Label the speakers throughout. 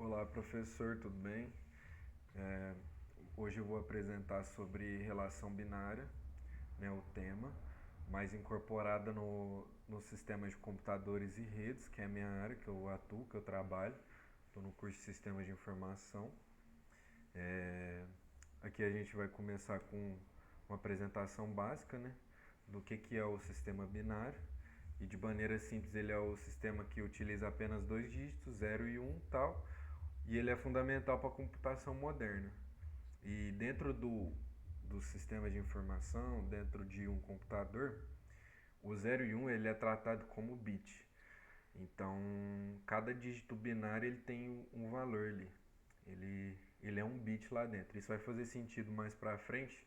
Speaker 1: Olá, professor, tudo bem? É, Hoje eu vou apresentar sobre relação binária, né, o tema, mais incorporada no sistema de computadores e redes, que é a minha área, que eu atuo, que eu trabalho. Estou no curso de Sistemas de Informação. Aqui a gente vai começar com uma apresentação básica, né, do que é o sistema binário. E de maneira simples, ele é o sistema que utiliza apenas dois dígitos, 0 e 1, tal, e ele é fundamental para a computação moderna. E dentro do sistema de informação, dentro de um computador, o 0 e 1 ele é tratado como bit. Então, cada dígito binário ele tem um valor ali. Ele é um bit lá dentro. Isso vai fazer sentido mais para frente,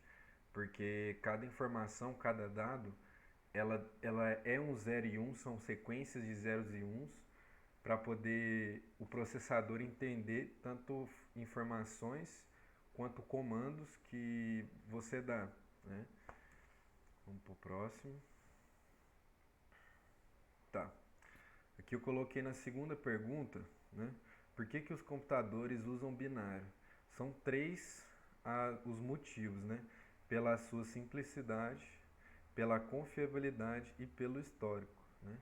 Speaker 1: porque cada informação, cada dado, ela é um 0 e 1, são sequências de zeros e uns, para poder o processador entender tanto informações quanto comandos que você dá, né? Vamos para o próximo. Tá. Aqui eu coloquei na segunda pergunta, né? Por que os computadores usam binário? São três os motivos, né? Pela sua simplicidade, pela confiabilidade e pelo histórico, né?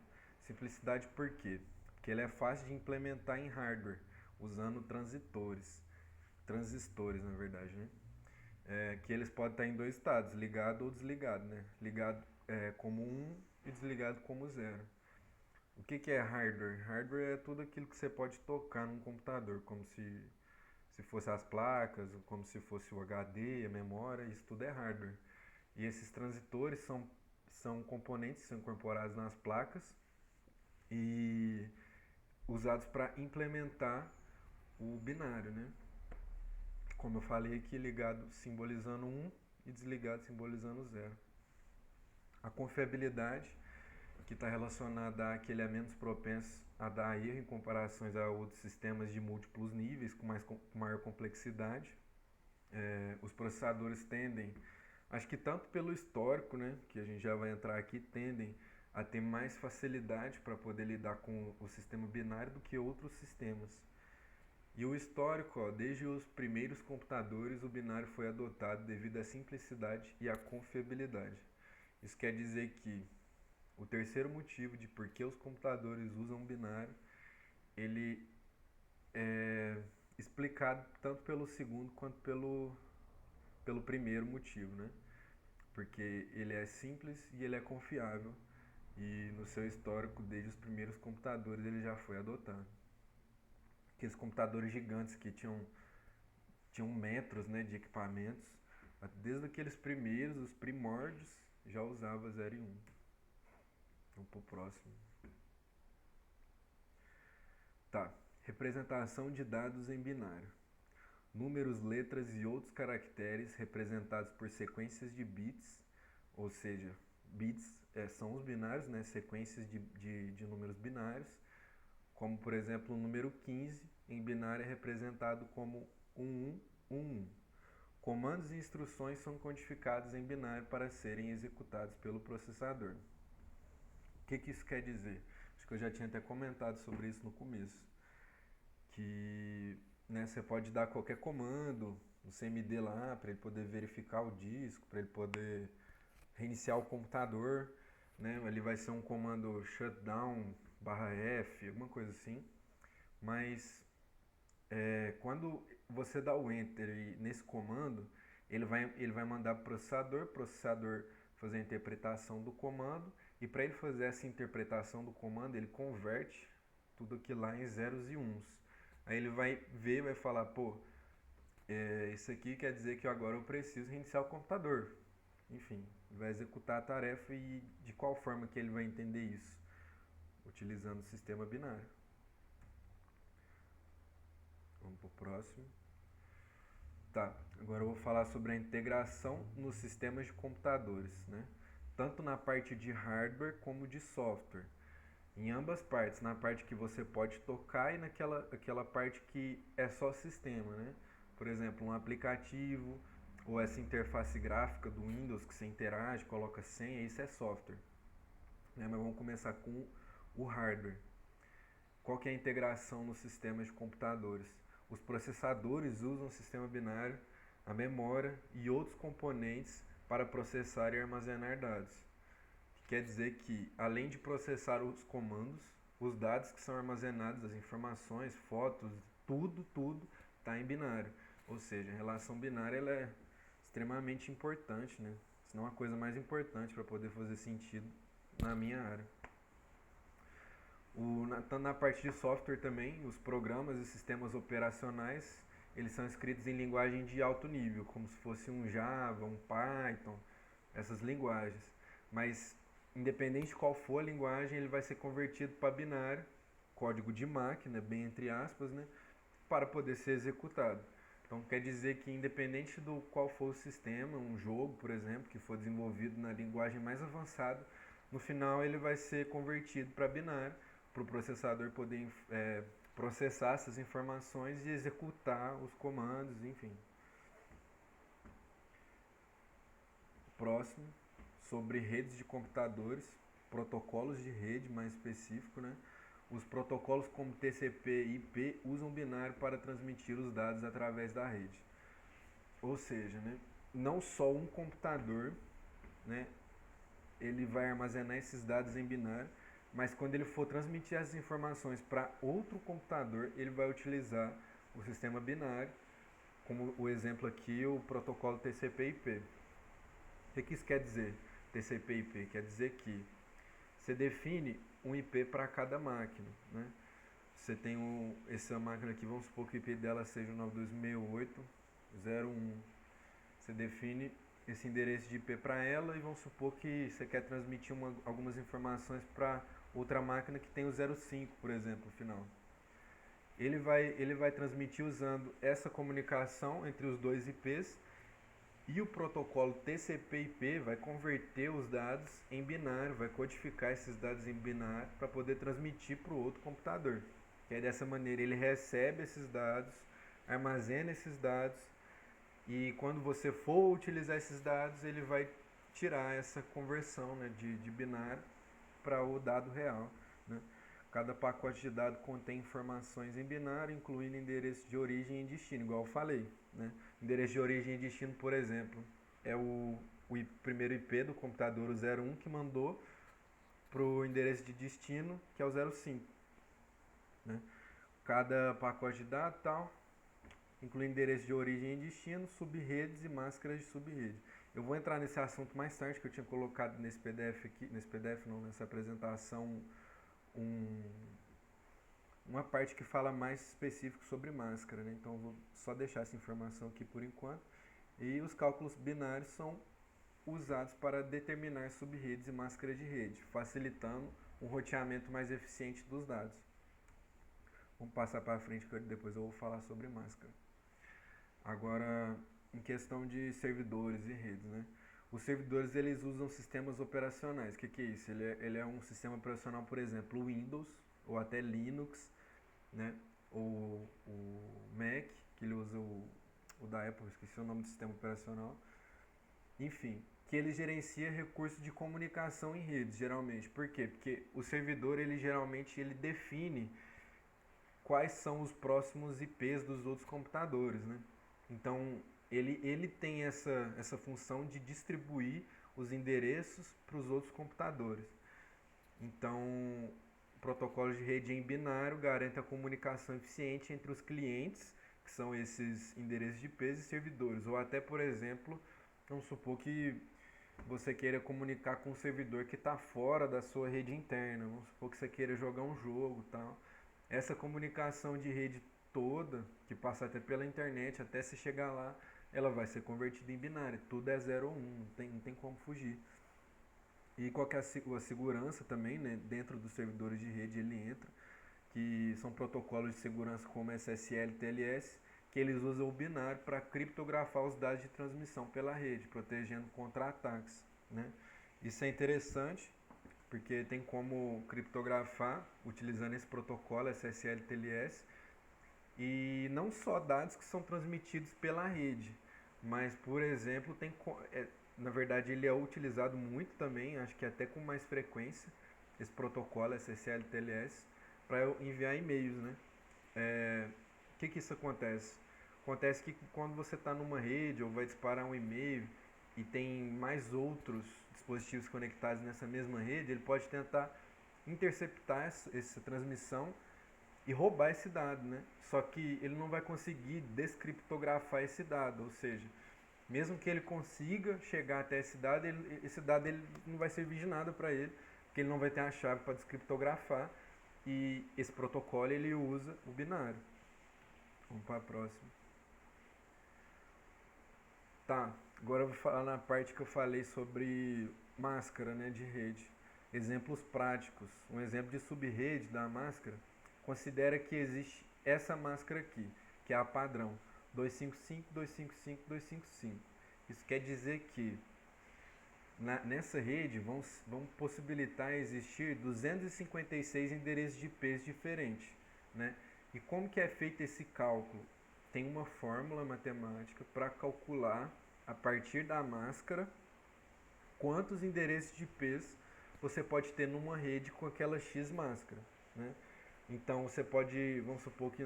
Speaker 1: Simplicidade por quê? Porque ele é fácil de implementar em hardware, usando transistores na verdade, né? Que eles podem estar em dois estados, ligado ou desligado, né? Ligado como 1 e desligado como 0. O que é hardware? Hardware é tudo aquilo que você pode tocar num computador, como se fosse as placas, como se fosse o HD, a memória, isso tudo é hardware. E esses transitores são componentes que são incorporados nas placas e usados para implementar o binário, né? Como eu falei aqui, ligado simbolizando 1 e desligado simbolizando 0. A confiabilidade, que está relacionada a que ele é menos propenso a dar erro em comparações a outros sistemas de múltiplos níveis com maior complexidade. Os processadores tendem, acho que tanto pelo histórico, né, que a gente já vai entrar aqui, tendem a ter mais facilidade para poder lidar com o sistema binário do que outros sistemas. E o histórico, ó, desde os primeiros computadores, o binário foi adotado devido à simplicidade e à confiabilidade. Isso quer dizer que o terceiro motivo de por que os computadores usam binário, ele é explicado tanto pelo segundo quanto pelo primeiro motivo, né? Porque ele é simples e ele é confiável, e no seu histórico, desde os primeiros computadores, ele já foi adotado. Aqueles computadores gigantes que tinham metros, né, de equipamentos, desde aqueles primeiros, os primórdios, já usava 0 e 1. Vamos pro próximo. Tá. Representação de dados em binário. Números, letras e outros caracteres representados por sequências de bits, ou seja, bits são os binários, né, sequências de números binários, como por exemplo o número 15 em binário é representado como 1111. Comandos e instruções são codificados em binário para serem executados pelo processador. O que isso quer dizer? Acho que eu já tinha até comentado sobre isso no começo. Que, né, você pode dar qualquer comando no CMD lá para ele poder verificar o disco, para ele poder reiniciar o computador, né? Ele vai ser um comando shutdown /F, alguma coisa assim. Mas quando você dá o enter nesse comando, ele vai mandar para o processador fazer a interpretação do comando, e para ele fazer essa interpretação do comando, ele converte tudo aquilo lá em zeros e uns. Aí ele vai ver e vai falar, pô, isso aqui quer dizer que agora eu preciso reiniciar o computador. Enfim, ele vai executar a tarefa, e de qual forma que ele vai entender isso? Utilizando o sistema binário. Vamos para o próximo. Tá, agora eu vou falar sobre a integração nos sistemas de computadores, né? Tanto na parte de hardware como de software. Em ambas partes, na parte que você pode tocar e aquela parte que é só sistema, né? Por exemplo, um aplicativo ou essa interface gráfica do Windows que você interage, coloca senha, isso é software, né? Mas vamos começar com o hardware. Qual que é a integração nos sistemas de computadores? os processadores usam o sistema binário, a memória e outros componentes para processar e armazenar dados. Quer dizer que, além de processar os comandos, os dados que são armazenados, as informações, fotos, tudo está em binário. Ou seja, a relação binária ela é extremamente importante, né? Se não a coisa mais importante para poder fazer sentido na minha área. Na parte de software também, os programas e sistemas operacionais, eles são escritos em linguagem de alto nível, como se fosse um Java, um Python, essas linguagens. Mas, independente de qual for a linguagem, ele vai ser convertido para binário, código de máquina, bem entre aspas, né, para poder ser executado. Então, quer dizer que, independente do qual for o sistema, um jogo, por exemplo, que for desenvolvido na linguagem mais avançada, no final ele vai ser convertido para binário, para o processador poder processar essas informações e executar os comandos, enfim. Próximo, sobre redes de computadores, protocolos de rede mais específico, né? Os protocolos como TCP e IP usam binário para transmitir os dados através da rede. Ou seja, né, não só um computador, né, ele vai armazenar esses dados em binário, mas quando ele for transmitir essas informações para outro computador, ele vai utilizar o sistema binário, como o exemplo aqui, o protocolo TCP/IP. O que isso quer dizer, TCP/IP? Quer dizer que você define um IP para cada máquina, né? Você tem essa máquina aqui, vamos supor que o IP dela seja o 92.68.0.1. Você define esse endereço de IP para ela e vamos supor que você quer transmitir algumas informações para outra máquina que tem o 05, por exemplo, no final. Ele vai transmitir usando essa comunicação entre os dois IPs e o protocolo TCP/IP vai converter os dados em binário, vai codificar esses dados em binário para poder transmitir para o outro computador. E aí, dessa maneira ele recebe esses dados, armazena esses dados e quando você for utilizar esses dados ele vai tirar essa conversão, né, de binário para o dado real, né? Cada pacote de dados contém informações em binário, incluindo endereço de origem e destino, igual eu falei, né? Endereço de origem e destino, por exemplo, é o primeiro IP do computador, o 01, que mandou para o endereço de destino, que é o 05. Né? Cada pacote de dados tal, inclui endereço de origem e destino, subredes e máscaras de subrede. Eu vou entrar nesse assunto mais tarde, que eu tinha colocado nesse PDF aqui, nessa apresentação, uma parte que fala mais específico sobre máscara, né? Então eu vou só deixar essa informação aqui por enquanto. E os cálculos binários são usados para determinar subredes e máscaras de rede, facilitando um roteamento mais eficiente dos dados. Vamos passar para frente que depois eu vou falar sobre máscara. Agora, em questão de servidores e redes, né? Os servidores eles usam sistemas operacionais. O que é isso? Ele é um sistema operacional, por exemplo, o Windows ou até Linux, né? Ou o Mac, que ele usa o da Apple, esqueci o nome do sistema operacional. Enfim, que ele gerencia recursos de comunicação em redes, geralmente. Por quê? Porque o servidor, ele geralmente ele define quais são os próximos IPs dos outros computadores, né? Então, ele tem essa função de distribuir os endereços para os outros computadores. Então, o protocolo de rede em binário garante a comunicação eficiente entre os clientes, que são esses endereços de IPs, e servidores. Ou até, por exemplo, vamos supor que você queira comunicar com um servidor que está fora da sua rede interna. Vamos supor que você queira jogar um jogo e tal. Essa comunicação de rede toda, que passa até pela internet, até se chegar lá, ela vai ser convertida em binário. Tudo é 0 ou 1, não tem como fugir. E qual que é a segurança também, né? Dentro dos servidores de rede ele entra, que são protocolos de segurança como SSL e TLS, que eles usam o binário para criptografar os dados de transmissão pela rede, protegendo contra ataques, né? Isso é interessante, porque tem como criptografar utilizando esse protocolo SSL e TLS, e não só dados que são transmitidos pela rede, mas, por exemplo, na verdade ele é utilizado muito também, acho que até com mais frequência, esse protocolo SSL e TLS, para enviar e-mails, né? O que que isso acontece? Acontece que quando você está numa rede ou vai disparar um e-mail e tem mais outros dispositivos conectados nessa mesma rede, ele pode tentar interceptar essa transmissão e roubar esse dado, né? Só que ele não vai conseguir descriptografar esse dado, ou seja, mesmo que ele consiga chegar até esse dado ele não vai servir de nada para ele, porque ele não vai ter a chave para descriptografar e esse protocolo ele usa o binário. Vamos para a próxima. Tá, agora eu vou falar na parte que eu falei sobre máscara, né, de rede. Exemplos práticos. Um exemplo de subrede da máscara, considera que existe essa máscara aqui, que é a padrão 255, 255, 255. Isso quer dizer que nessa rede vão possibilitar existir 256 endereços de IPs diferentes, né? E como que é feito esse cálculo? Tem uma fórmula matemática para calcular, a partir da máscara, quantos endereços de IPs você pode ter numa rede com aquela X máscara, né? Então você pode, vamos supor que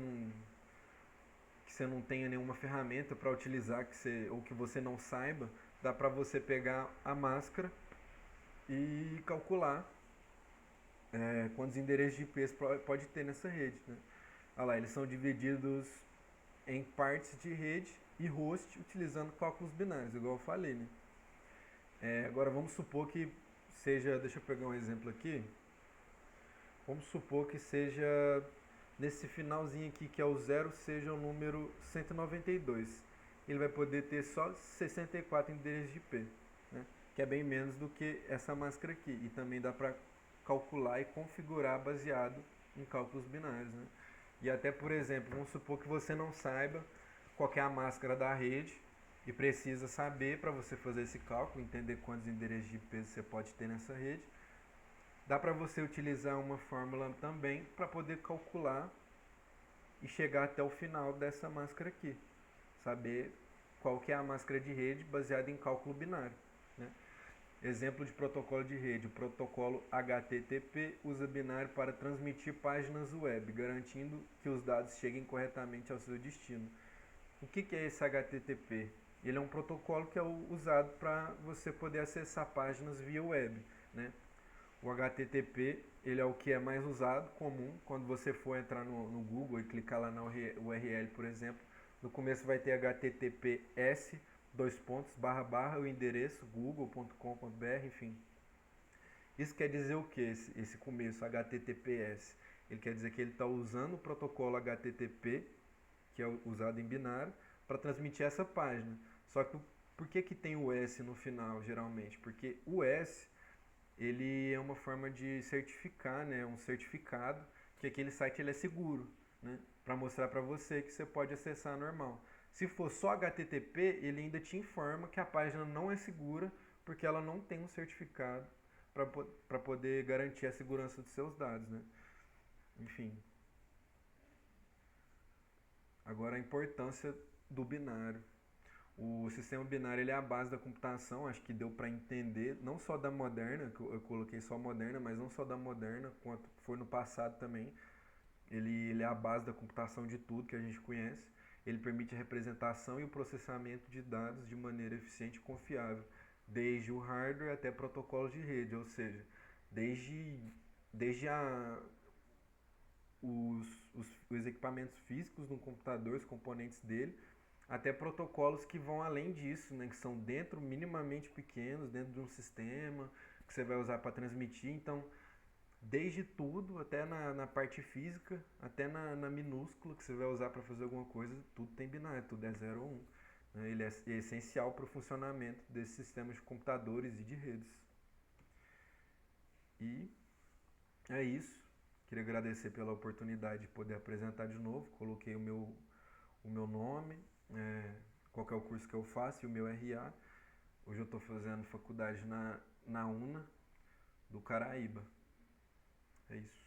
Speaker 1: você não tenha nenhuma ferramenta para utilizar ou que você não saiba, dá para você pegar a máscara e calcular quantos endereços de IPs pode ter nessa rede, né? Olha lá, eles são divididos em partes de rede e host utilizando cálculos binários, igual eu falei, né? Agora vamos supor que seja, deixa eu pegar um exemplo aqui, vamos supor que seja nesse finalzinho aqui, que é o 0, seja o número 192. Ele vai poder ter só 64 endereços de IP, né? Que é bem menos do que essa máscara aqui. E também dá para calcular e configurar baseado em cálculos binários, né? E até, por exemplo, vamos supor que você não saiba qual é a máscara da rede e precisa saber, para você fazer esse cálculo, entender quantos endereços de IP você pode ter nessa rede. Dá para você utilizar uma fórmula também para poder calcular e chegar até o final dessa máscara aqui. Saber qual que é a máscara de rede baseada em cálculo binário, né? Exemplo de protocolo de rede. O protocolo HTTP usa binário para transmitir páginas web, garantindo que os dados cheguem corretamente ao seu destino. O que é esse HTTP? Ele é um protocolo que é usado para você poder acessar páginas via web, né? O HTTP ele é o que é mais usado, comum, quando você for entrar no Google e clicar lá na URL, por exemplo, no começo vai ter https o endereço google.com.br, enfim. Isso quer dizer o que, esse começo, HTTPS? Ele quer dizer que ele está usando o protocolo HTTP, que é usado em binário, para transmitir essa página. Só que por que tem o S no final, geralmente? Porque o S ele é uma forma de certificar, né, um certificado que aquele site ele é seguro, né, para mostrar para você que você pode acessar normal. Se for só HTTP, ele ainda te informa que a página não é segura porque ela não tem um certificado para poder garantir a segurança dos seus dados, né? Enfim. Agora a importância do binário. O sistema binário ele é a base da computação, acho que deu para entender, não só da moderna, que eu coloquei só moderna, mas não só da moderna, quanto foi no passado também. Ele é a base da computação de tudo que a gente conhece. Ele permite a representação e o processamento de dados de maneira eficiente e confiável, desde o hardware até protocolos de rede, ou seja, desde os equipamentos físicos no computador, os componentes dele, até protocolos que vão além disso, né, que são minimamente pequenos, dentro de um sistema, que você vai usar para transmitir. Então, desde tudo, até na parte física, até na minúscula que você vai usar para fazer alguma coisa, tudo tem binário, tudo é 0 ou 1. Né? Ele é essencial para o funcionamento desses sistemas de computadores e de redes. E é isso. Queria agradecer pela oportunidade de poder apresentar de novo. Coloquei o meu nome, qual que é o curso que eu faço e o meu RA. Hoje eu estou fazendo faculdade na UNA do Caraíba. É isso.